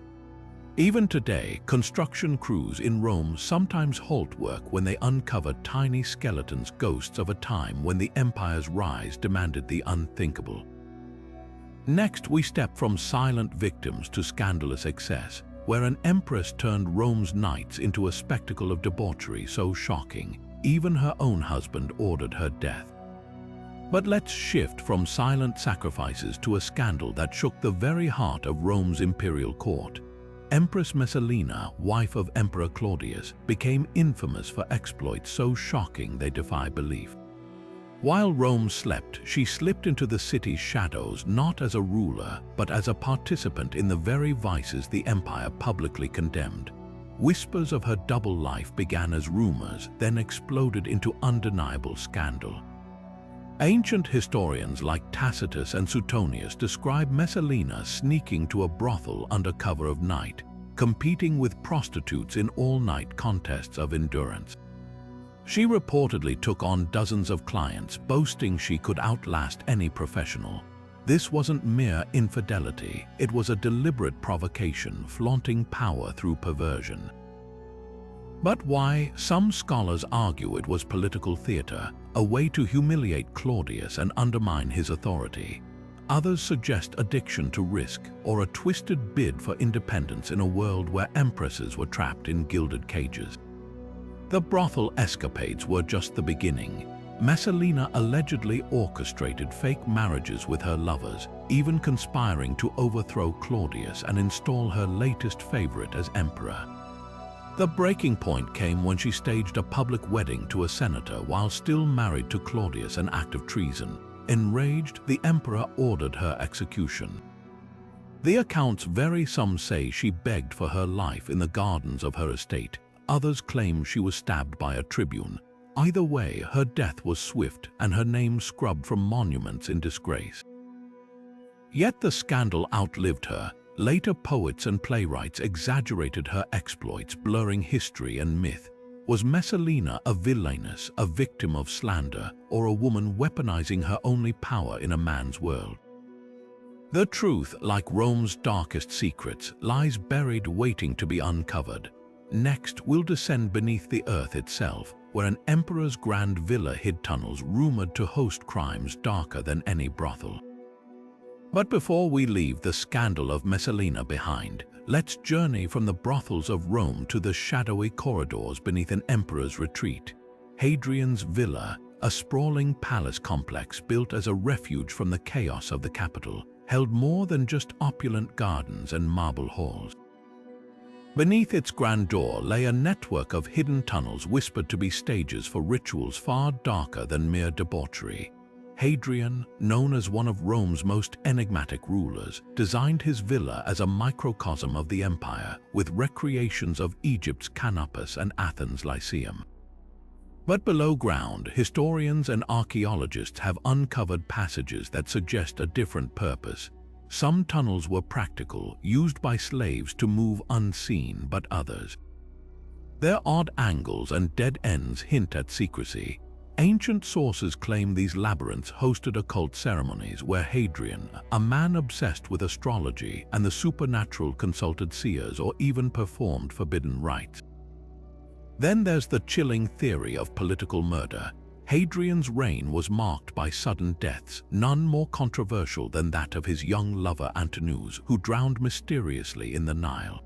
Even today, construction crews in Rome sometimes halt work when they uncover tiny skeletons, ghosts of a time when the empire's rise demanded the unthinkable. Next, we step from silent victims to scandalous excess, where an empress turned Rome's knights into a spectacle of debauchery so shocking, even her own husband ordered her death. But let's shift from silent sacrifices to a scandal that shook the very heart of Rome's imperial court. Empress Messalina, wife of Emperor Claudius, became infamous for exploits so shocking they defy belief. While Rome slept, she slipped into the city's shadows not as a ruler, but as a participant in the very vices the empire publicly condemned. Whispers of her double life began as rumors, then exploded into undeniable scandal. Ancient historians like Tacitus and Suetonius describe Messalina sneaking to a brothel under cover of night, competing with prostitutes in all-night contests of endurance. She reportedly took on dozens of clients, boasting she could outlast any professional. This wasn't mere infidelity, it was a deliberate provocation, flaunting power through perversion. But why? Some scholars argue it was political theater, a way to humiliate Claudius and undermine his authority. Others suggest addiction to risk or a twisted bid for independence in a world where empresses were trapped in gilded cages. The brothel escapades were just the beginning. Messalina allegedly orchestrated fake marriages with her lovers, even conspiring to overthrow Claudius and install her latest favorite as emperor. The breaking point came when she staged a public wedding to a senator while still married to Claudius, an act of treason. Enraged, the emperor ordered her execution. The accounts vary. Some say she begged for her life in the gardens of her estate. Others claim she was stabbed by a tribune. Either way, her death was swift and her name scrubbed from monuments in disgrace. Yet the scandal outlived her. Later poets and playwrights exaggerated her exploits, blurring history and myth. Was Messalina a villainess, a victim of slander, or a woman weaponizing her only power in a man's world? The truth, like Rome's darkest secrets, lies buried waiting to be uncovered. Next, we'll descend beneath the earth itself, where an emperor's grand villa hid tunnels rumored to host crimes darker than any brothel. But before we leave the scandal of Messalina behind, let's journey from the brothels of Rome to the shadowy corridors beneath an emperor's retreat. Hadrian's Villa, a sprawling palace complex built as a refuge from the chaos of the capital, held more than just opulent gardens and marble halls. Beneath its grandeur lay a network of hidden tunnels whispered to be stages for rituals far darker than mere debauchery. Hadrian, known as one of Rome's most enigmatic rulers, designed his villa as a microcosm of the empire, with recreations of Egypt's Canopus and Athens' Lyceum. But below ground, historians and archaeologists have uncovered passages that suggest a different purpose. Some tunnels were practical, used by slaves to move unseen, but others. Their odd angles and dead ends hint at secrecy. Ancient sources claim these labyrinths hosted occult ceremonies where Hadrian, a man obsessed with astrology and the supernatural, consulted seers or even performed forbidden rites. Then there's the chilling theory of political murder. Hadrian's reign was marked by sudden deaths, none more controversial than that of his young lover Antinous, who drowned mysteriously in the Nile.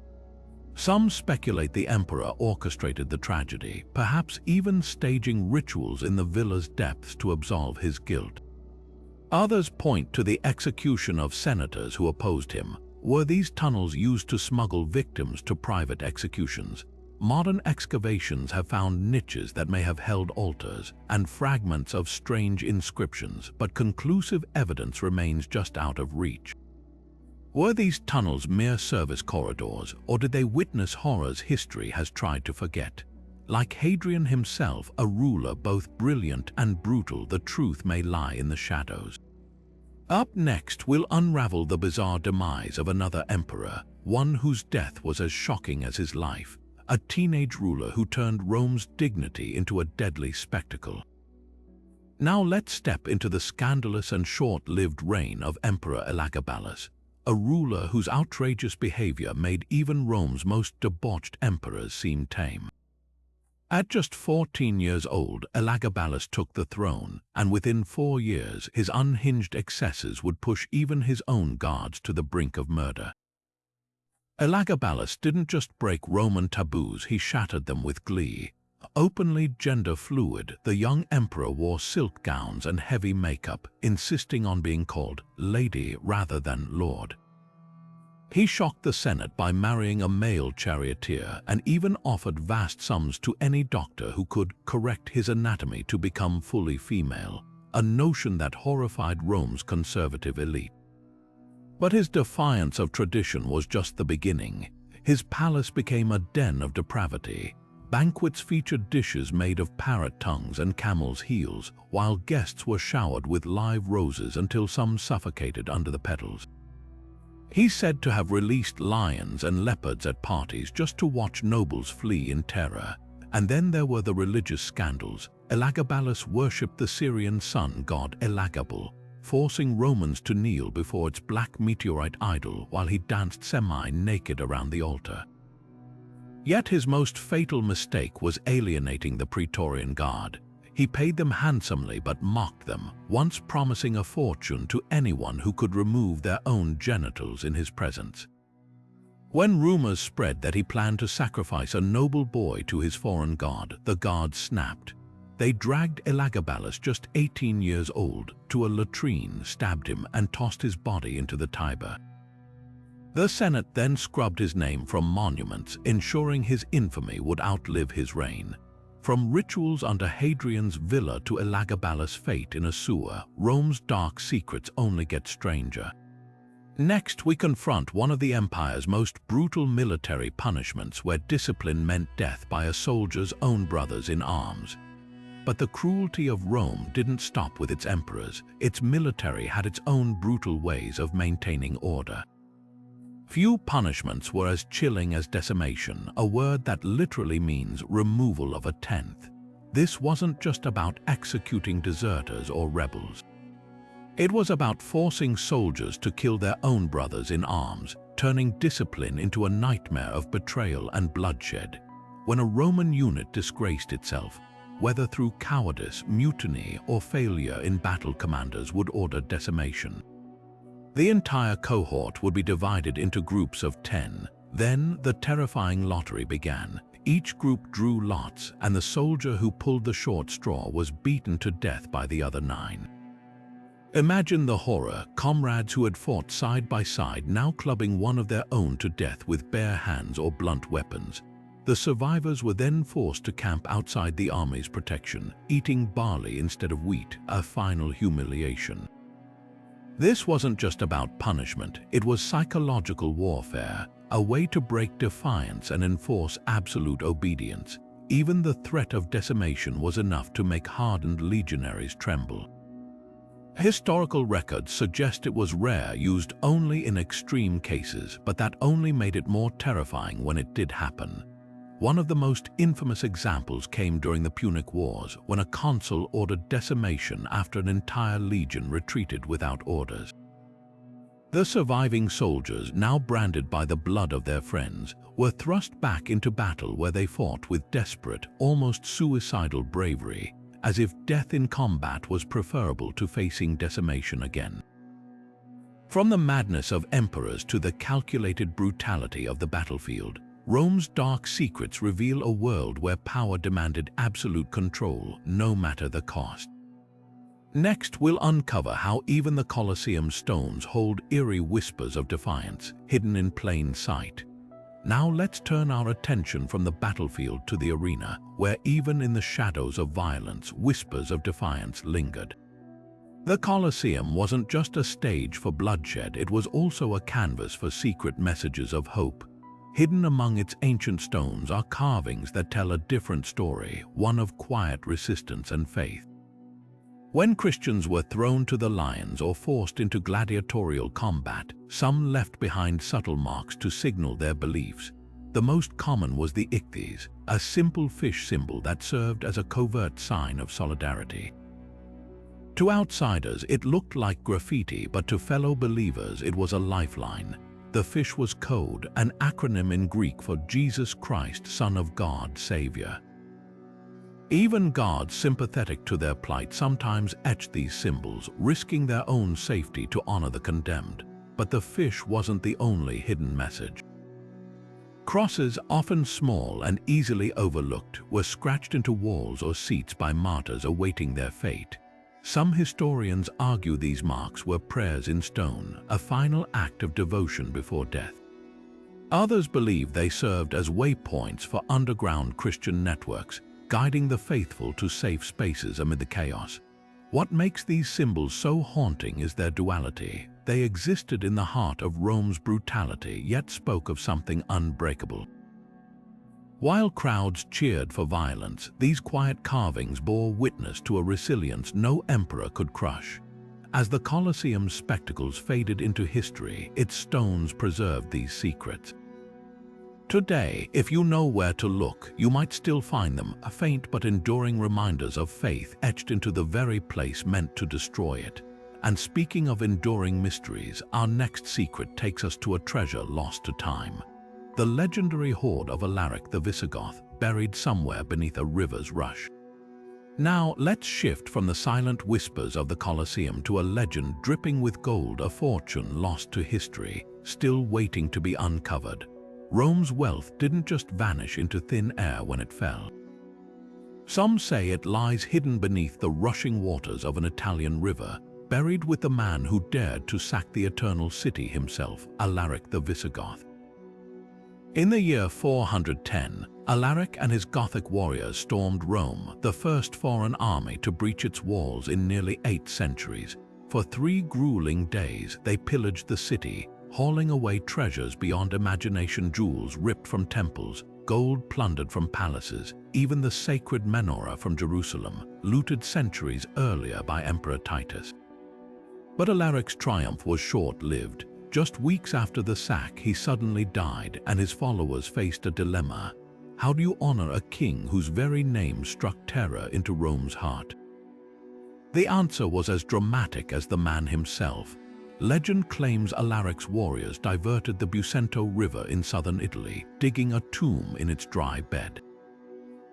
Some speculate the emperor orchestrated the tragedy, perhaps even staging rituals in the villa's depths to absolve his guilt. Others point to the execution of senators who opposed him. Were these tunnels used to smuggle victims to private executions? Modern excavations have found niches that may have held altars and fragments of strange inscriptions, but conclusive evidence remains just out of reach. Were these tunnels mere service corridors, or did they witness horrors history has tried to forget? Like Hadrian himself, a ruler both brilliant and brutal, the truth may lie in the shadows. Up next, we'll unravel the bizarre demise of another emperor, one whose death was as shocking as his life, a teenage ruler who turned Rome's dignity into a deadly spectacle. Now let's step into the scandalous and short-lived reign of Emperor Elagabalus, a ruler whose outrageous behavior made even Rome's most debauched emperors seem tame. At just 14 years old, Elagabalus took the throne, and within 4 years, his unhinged excesses would push even his own guards to the brink of murder. Elagabalus didn't just break Roman taboos, he shattered them with glee. Openly gender-fluid, the young emperor wore silk gowns and heavy makeup, insisting on being called lady rather than lord. He shocked the Senate by marrying a male charioteer and even offered vast sums to any doctor who could correct his anatomy to become fully female, a notion that horrified Rome's conservative elite. But his defiance of tradition was just the beginning. His palace became a den of depravity. Banquets featured dishes made of parrot tongues and camel's heels, while guests were showered with live roses until some suffocated under the petals. He's said to have released lions and leopards at parties just to watch nobles flee in terror. And then there were the religious scandals. Elagabalus worshipped the Syrian sun god Elagabal, forcing Romans to kneel before its black meteorite idol while he danced semi-naked around the altar. Yet his most fatal mistake was alienating the Praetorian Guard. He paid them handsomely but mocked them, once promising a fortune to anyone who could remove their own genitals in his presence. When rumors spread that he planned to sacrifice a noble boy to his foreign god, the guards snapped. They dragged Elagabalus, just 18 years old, to a latrine, stabbed him, and tossed his body into the Tiber. The Senate then scrubbed his name from monuments, ensuring his infamy would outlive his reign. From rituals under Hadrian's villa to Elagabalus' fate in a sewer, Rome's dark secrets only get stranger. Next, we confront one of the empire's most brutal military punishments, where discipline meant death by a soldier's own brothers in arms. But the cruelty of Rome didn't stop with its emperors. Its military had its own brutal ways of maintaining order. Few punishments were as chilling as decimation, a word that literally means removal of a tenth. This wasn't just about executing deserters or rebels. It was about forcing soldiers to kill their own brothers in arms, turning discipline into a nightmare of betrayal and bloodshed. When a Roman unit disgraced itself, whether through cowardice, mutiny, or failure in battle, commanders would order decimation. The entire cohort would be divided into groups of 10. Then the terrifying lottery began. Each group drew lots, and the soldier who pulled the short straw was beaten to death by the other 9. Imagine the horror, comrades who had fought side by side now clubbing one of their own to death with bare hands or blunt weapons. The survivors were then forced to camp outside the army's protection, eating barley instead of wheat, a final humiliation. This wasn't just about punishment, it was psychological warfare, a way to break defiance and enforce absolute obedience. Even the threat of decimation was enough to make hardened legionaries tremble. Historical records suggest it was rare, used only in extreme cases, but that only made it more terrifying when it did happen. One of the most infamous examples came during the Punic Wars, when a consul ordered decimation after an entire legion retreated without orders. The surviving soldiers, now branded by the blood of their friends, were thrust back into battle, where they fought with desperate, almost suicidal bravery, as if death in combat was preferable to facing decimation again. From the madness of emperors to the calculated brutality of the battlefield, Rome's dark secrets reveal a world where power demanded absolute control, no matter the cost. Next, we'll uncover how even the Colosseum stones hold eerie whispers of defiance, hidden in plain sight. Now let's turn our attention from the battlefield to the arena, where even in the shadows of violence, whispers of defiance lingered. The Colosseum wasn't just a stage for bloodshed, it was also a canvas for secret messages of hope. Hidden among its ancient stones are carvings that tell a different story, one of quiet resistance and faith. When Christians were thrown to the lions or forced into gladiatorial combat, some left behind subtle marks to signal their beliefs. The most common was the ichthys, a simple fish symbol that served as a covert sign of solidarity. To outsiders, it looked like graffiti, but to fellow believers, it was a lifeline. The fish was code, an acronym in Greek for Jesus Christ, Son of God, Savior. Even guards sympathetic to their plight sometimes etched these symbols, risking their own safety to honor the condemned. But the fish wasn't the only hidden message. Crosses, often small and easily overlooked, were scratched into walls or seats by martyrs awaiting their fate. Some historians argue these marks were prayers in stone, a final act of devotion before death. Others believe they served as waypoints for underground Christian networks, guiding the faithful to safe spaces amid the chaos. What makes these symbols so haunting is their duality. They existed in the heart of Rome's brutality, yet spoke of something unbreakable. While crowds cheered for violence, these quiet carvings bore witness to a resilience no emperor could crush. As the Colosseum's spectacles faded into history, its stones preserved these secrets. Today, if you know where to look, you might still find them, faint but enduring reminders of faith etched into the very place meant to destroy it. And speaking of enduring mysteries, our next secret takes us to a treasure lost to time. The legendary hoard of Alaric the Visigoth, buried somewhere beneath a river's rush. Now, let's shift from the silent whispers of the Colosseum to a legend dripping with gold, a fortune lost to history, still waiting to be uncovered. Rome's wealth didn't just vanish into thin air when it fell. Some say it lies hidden beneath the rushing waters of an Italian river, buried with the man who dared to sack the Eternal City himself, Alaric the Visigoth. In the year 410, Alaric and his Gothic warriors stormed Rome, the first foreign army to breach its walls in nearly 8 centuries. For 3 grueling days, they pillaged the city, hauling away treasures beyond imagination, jewels ripped from temples, gold plundered from palaces, even the sacred menorah from Jerusalem, looted centuries earlier by Emperor Titus. But Alaric's triumph was short-lived. Just weeks after the sack, he suddenly died, and his followers faced a dilemma. How do you honor a king whose very name struck terror into Rome's heart? The answer was as dramatic as the man himself. Legend claims Alaric's warriors diverted the Busento River in southern Italy, digging a tomb in its dry bed.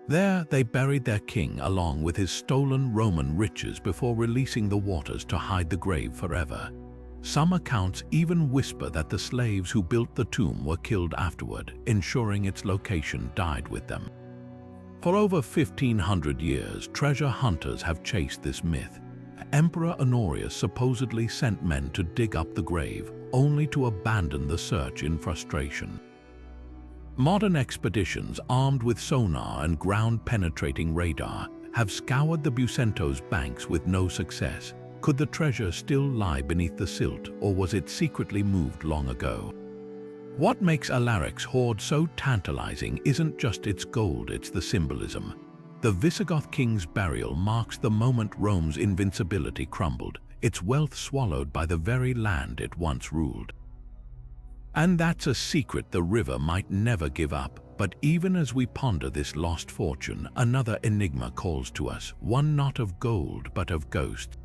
There, they buried their king along with his stolen Roman riches before releasing the waters to hide the grave forever. Some accounts even whisper that the slaves who built the tomb were killed afterward, ensuring its location died with them. For over 1,500 years, treasure hunters have chased this myth. Emperor Honorius supposedly sent men to dig up the grave, only to abandon the search in frustration. Modern expeditions armed with sonar and ground-penetrating radar have scoured the Bucento's banks with no success. Could the treasure still lie beneath the silt, or was it secretly moved long ago? What makes Alaric's hoard so tantalizing isn't just its gold, it's the symbolism. The Visigoth king's burial marks the moment Rome's invincibility crumbled, its wealth swallowed by the very land it once ruled. And that's a secret the river might never give up. But even as we ponder this lost fortune, another enigma calls to us, one not of gold but of ghosts.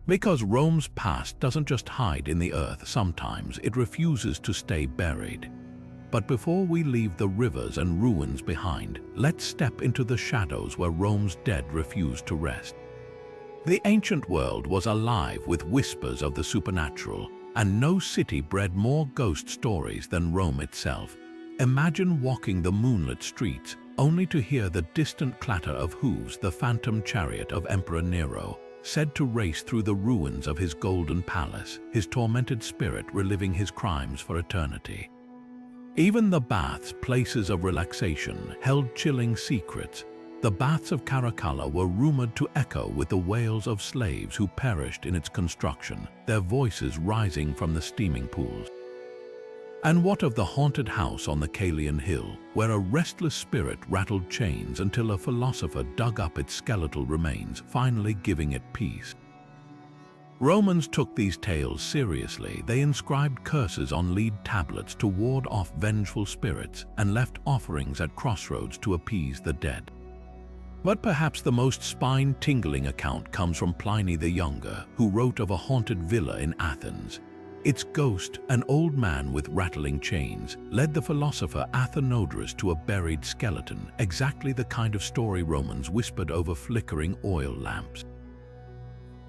Because Rome's past doesn't just hide in the earth, sometimes it refuses to stay buried. But before we leave the rivers and ruins behind, let's step into the shadows where Rome's dead refused to rest. The ancient world was alive with whispers of the supernatural, and no city bred more ghost stories than Rome itself. Imagine walking the moonlit streets, only to hear the distant clatter of hooves, the phantom chariot of Emperor Nero, said to race through the ruins of his golden palace, his tormented spirit reliving his crimes for eternity. Even the baths, places of relaxation, held chilling secrets. The baths of Caligula were rumored to echo with the wails of slaves who perished in its construction, their voices rising from the steaming pools. And what of the haunted house on the Caligula hill, where a restless spirit rattled chains until a philosopher dug up its skeletal remains, finally giving it peace? Romans took these tales seriously. They inscribed curses on lead tablets to ward off vengeful spirits and left offerings at crossroads to appease the dead. But perhaps the most spine-tingling account comes from Pliny the Younger, who wrote of a haunted villa in Athens. Its ghost, an old man with rattling chains, led the philosopher Athenodorus to a buried skeleton, exactly the kind of story Romans whispered over flickering oil lamps.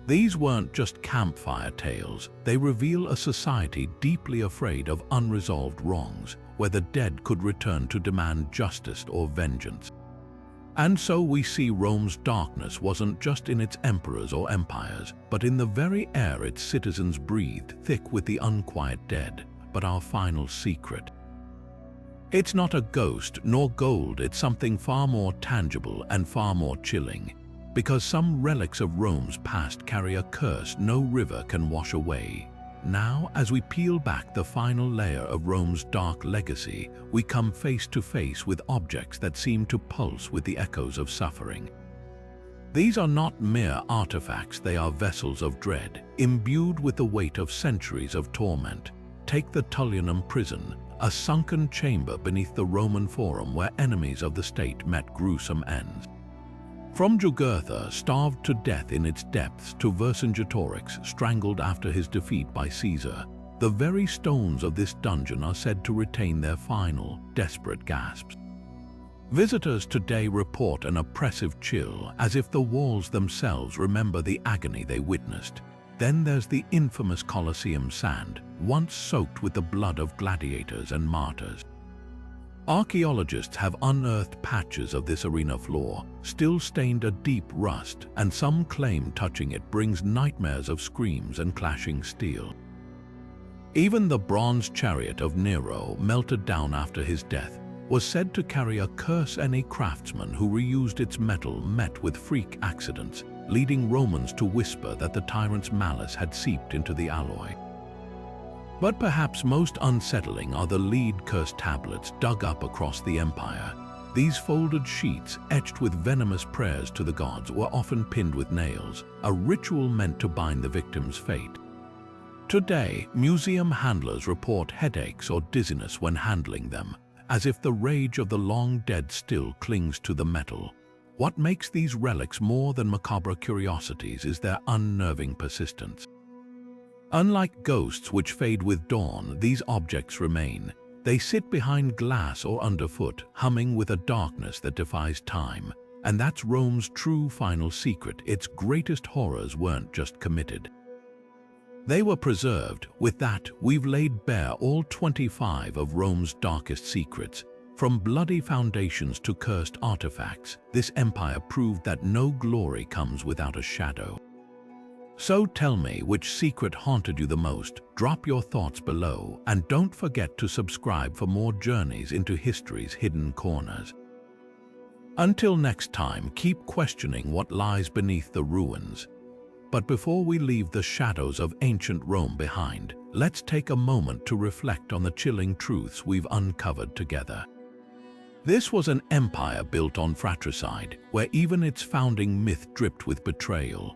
These weren't just campfire tales. They reveal a society deeply afraid of unresolved wrongs, where the dead could return to demand justice or vengeance. And so we see Rome's darkness wasn't just in its emperors or empires, but in the very air its citizens breathed, thick with the unquiet dead. But our final secret. It's not a ghost nor gold, it's something far more tangible and far more chilling. Because some relics of Rome's past carry a curse no river can wash away. Now, as we peel back the final layer of Rome's dark legacy, we come face to face with objects that seem to pulse with the echoes of suffering. These are not mere artifacts, they are vessels of dread, imbued with the weight of centuries of torment. Take the Tullianum prison, a sunken chamber beneath the Roman Forum where enemies of the state met gruesome ends. From Jugurtha, starved to death in its depths, to Vercingetorix, strangled after his defeat by Caesar, the very stones of this dungeon are said to retain their final, desperate gasps. Visitors today report an oppressive chill, as if the walls themselves remember the agony they witnessed. Then there's the infamous Colosseum sand, once soaked with the blood of gladiators and martyrs. Archaeologists have unearthed patches of this arena floor, still stained a deep rust, and some claim touching it brings nightmares of screams and clashing steel. Even the bronze chariot of Nero, melted down after his death, was said to carry a curse. Any craftsman who reused its metal met with freak accidents, leading Romans to whisper that the tyrant's malice had seeped into the alloy. But perhaps most unsettling are the lead curse tablets dug up across the empire. These folded sheets, etched with venomous prayers to the gods, were often pinned with nails, a ritual meant to bind the victim's fate. Today, museum handlers report headaches or dizziness when handling them, as if the rage of the long dead still clings to the metal. What makes these relics more than macabre curiosities is their unnerving persistence. Unlike ghosts which fade with dawn, these objects remain. They sit behind glass or underfoot, humming with a darkness that defies time. And that's Rome's true final secret. Its greatest horrors weren't just committed. They were preserved. With that, we've laid bare all 25 of Rome's darkest secrets. From bloody foundations to cursed artifacts, this empire proved that no glory comes without a shadow. So tell me, which secret haunted you the most? Drop your thoughts below, and don't forget to subscribe for more journeys into history's hidden corners. Until next time, keep questioning what lies beneath the ruins. But before we leave the shadows of ancient Rome behind, let's take a moment to reflect on the chilling truths we've uncovered together. This was an empire built on fratricide, where even its founding myth dripped with betrayal.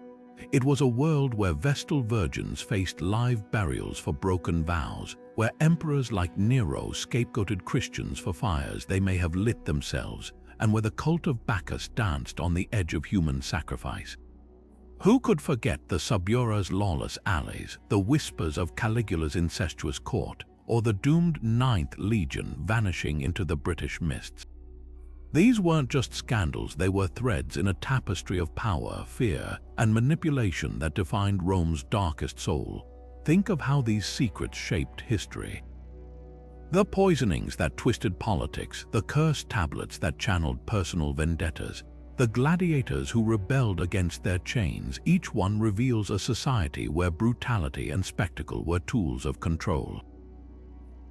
It was a world where Vestal Virgins faced live burials for broken vows, where emperors like Nero scapegoated Christians for fires they may have lit themselves, and where the cult of Bacchus danced on the edge of human sacrifice. Who could forget the Subura's lawless alleys, the whispers of Caligula's incestuous court, or the doomed Ninth Legion vanishing into the British mists? These weren't just scandals, they were threads in a tapestry of power, fear, and manipulation that defined Rome's darkest soul. Think of how these secrets shaped history. The poisonings that twisted politics, the cursed tablets that channeled personal vendettas, the gladiators who rebelled against their chains. Each one reveals a society where brutality and spectacle were tools of control.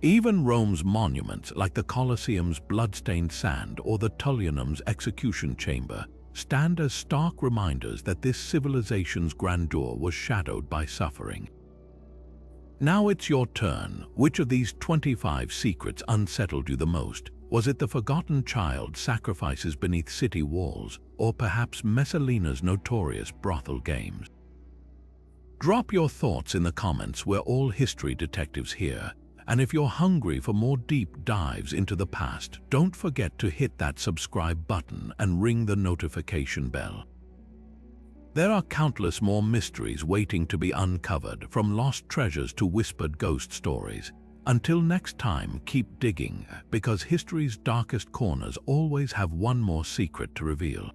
Even Rome's monuments, like the Colosseum's blood-stained sand or the Tullianum's execution chamber, stand as stark reminders that this civilization's grandeur was shadowed by suffering. Now it's your turn. Which of these 25 secrets unsettled you the most? Was it the forgotten child sacrifices beneath city walls, or perhaps Messalina's notorious brothel games? Drop your thoughts in the comments. We're all history detectives here. And if you're hungry for more deep dives into the past, don't forget to hit that subscribe button and ring the notification bell. There are countless more mysteries waiting to be uncovered, from lost treasures to whispered ghost stories. Until next time, keep digging, because history's darkest corners always have one more secret to reveal.